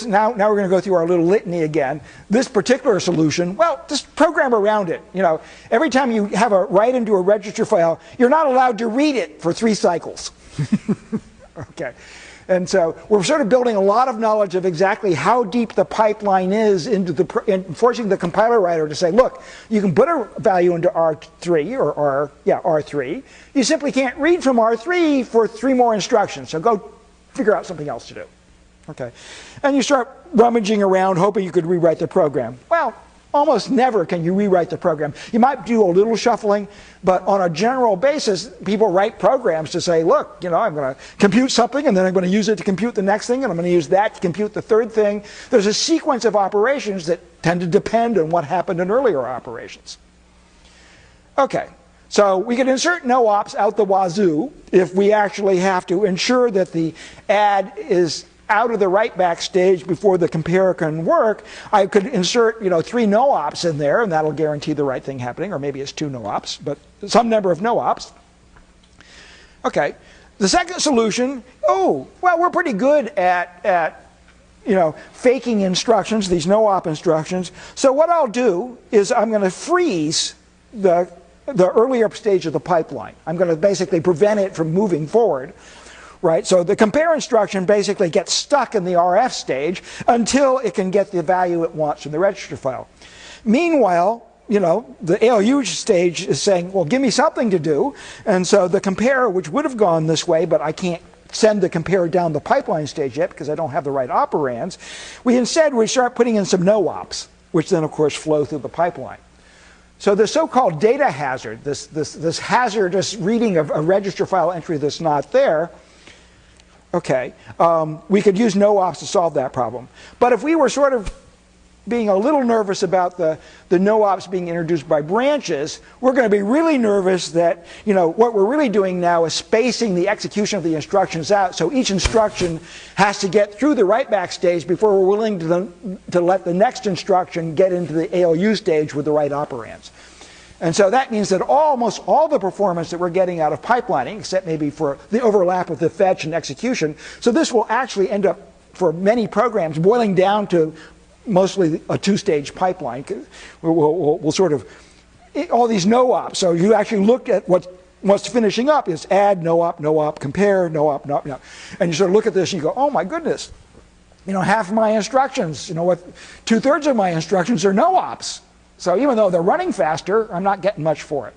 now we're going to go through our little litany again. This particular solution, well, just program around it. You know, every time you have a write into a register file, you're not allowed to read it for 3 cycles. Okay. And so we're sort of building a lot of knowledge of exactly how deep the pipeline is into forcing the compiler writer to say, look, you can put a value into R3 or R3. You simply can't read from R3 for 3 more instructions. So go figure out something else to do. Okay. And you start rummaging around hoping you could rewrite the program. Well, almost never can you rewrite the program. You might do a little shuffling, but on a general basis, people write programs to say, look, you know, I'm going to compute something, and then I'm going to use it to compute the next thing, and I'm going to use that to compute the third thing. There's a sequence of operations that tend to depend on what happened in earlier operations. Okay, so we can insert no-ops out the wazoo if we actually have to ensure that the add is out of the write-back stage before the compare can work. I could insert, you know, 3 no-ops in there, and that'll guarantee the right thing happening, or maybe it's 2 no-ops, but some number of no-ops. Okay, the second solution, oh, well, we're pretty good at you know, faking instructions, these no-op instructions. So what I'll do is I'm going to freeze the earlier stage of the pipeline. I'm going to basically prevent it from moving forward. Right, so the compare instruction basically gets stuck in the RF stage until it can get the value it wants from the register file. Meanwhile, you know, the ALU stage is saying, well, give me something to do. And so the compare, which would have gone this way, but I can't send the compare down the pipeline stage yet because I don't have the right operands, we start putting in some no-ops, which then, of course, flow through the pipeline. So the so-called data hazard, this hazardous reading of a register file entry that's not there, okay, we could use no-ops to solve that problem. But if we were sort of being a little nervous about the no-ops being introduced by branches, we're going to be really nervous that, you know, what we're really doing now is spacing the execution of the instructions out, so each instruction has to get through the write-back stage before we're willing to let the next instruction get into the ALU stage with the right operands. And so that means that almost all the performance that we're getting out of pipelining, except maybe for the overlap with the fetch and execution, so this will actually end up, for many programs, boiling down to mostly a 2-stage pipeline. We'll sort of, all these no-ops, so you actually look at what's finishing up is add, no-op, no-op, compare, no-op, no-op, and you sort of look at this and you go, oh my goodness, you know, half of my instructions, you know what, 2/3 of my instructions are no-ops. So even though they're running faster, I'm not getting much for it.